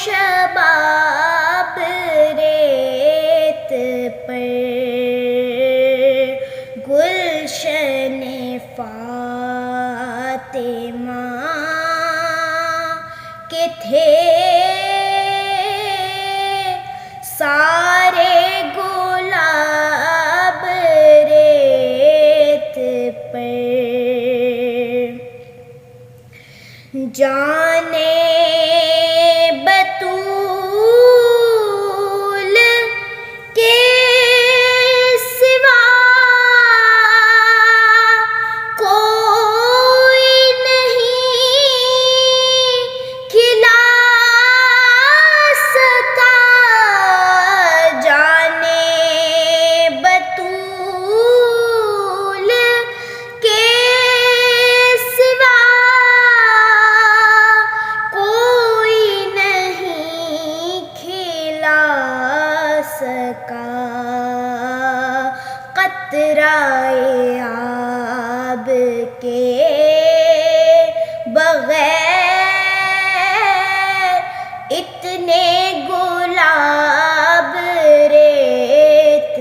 شباب ریت پر گلشن فاطمہ کے تھے سارے گلاب ریت پر جانے بطول کے سوا کوئی نہیں کھلا سکا جانے بطول کے سوا قطرۂ آب کے بغیر اتنے گلاب ریت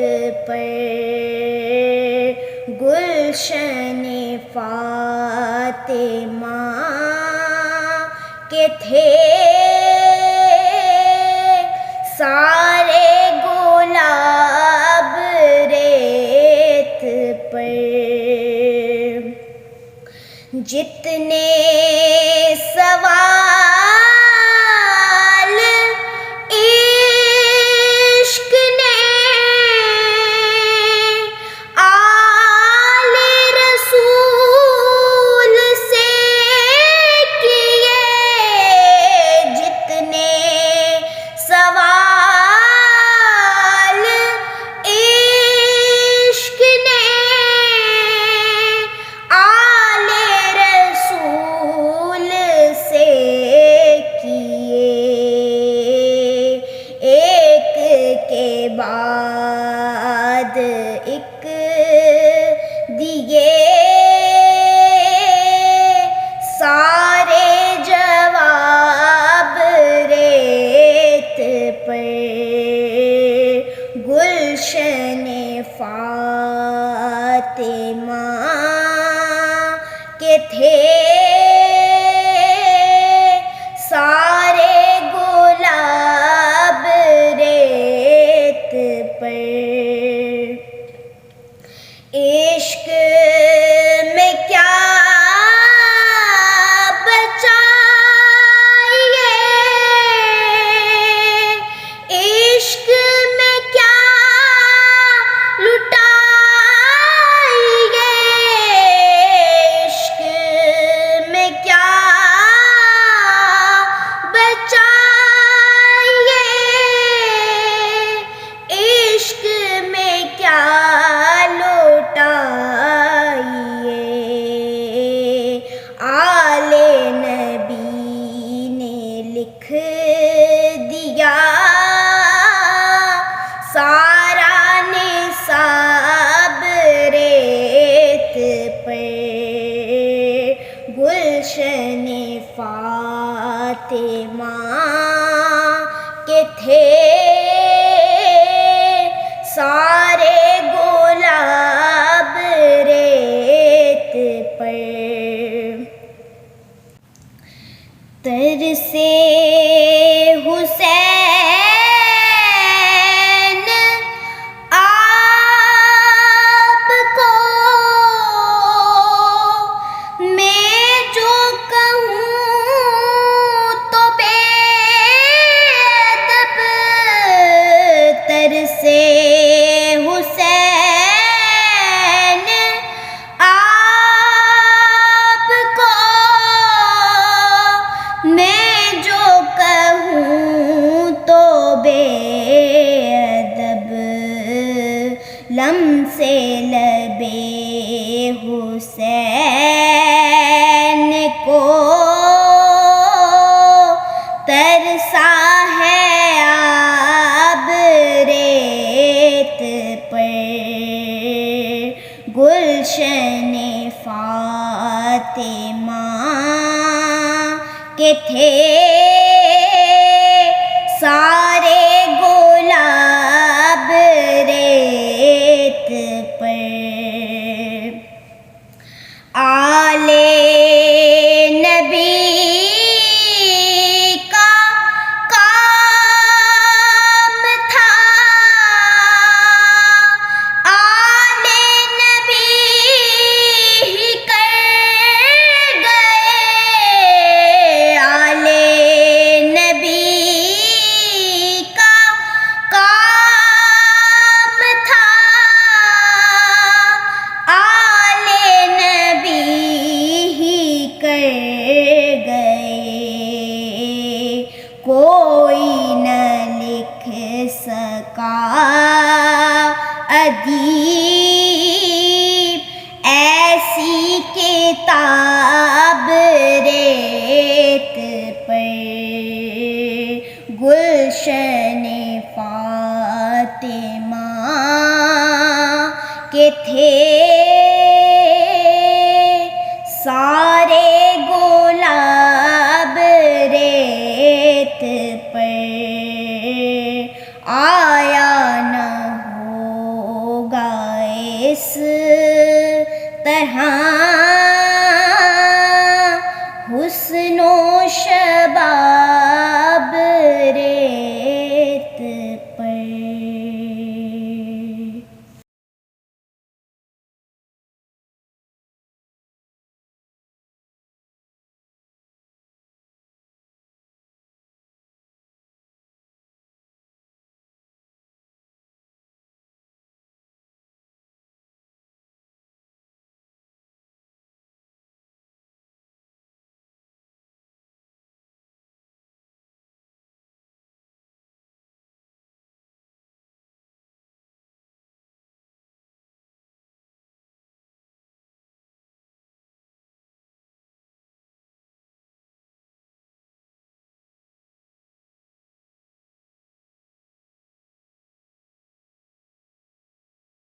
پر گلشن فاطمہ کے تھے سارے گلاب ریت پر جتنے سوال عشق نے آل رسول سے کیے جتنے سوال عشق نے آل رسول سے کیے ایک کے بعد ایک دیے سارے جواب ریت پر گلشن فاطمہ کے تھے سارے گلاب ریت پر عشق میں کیا بچائیے عشق میں کیا لٹائیے عشق میں کیا بچائیے عشق میں کیا لوٹائیے آل نبی نے لکھ دیا سارا نصاب ریت پر گلشن فاطمہ کے تھے سارے گلاب ریت پر ترسے حسین آپ کو میں جو کہوں تو بے ادب ترسے حسین آپ کو میں جو کہوں تو بے ادب لمس لبے حسین کو ترسا ہے آب ریت پر گلشن فاطمہ کے تھے سکا ادیب ایسی کتاب ریت پر گلشن فاطمہ کے تھے سارے گلاب ریت پر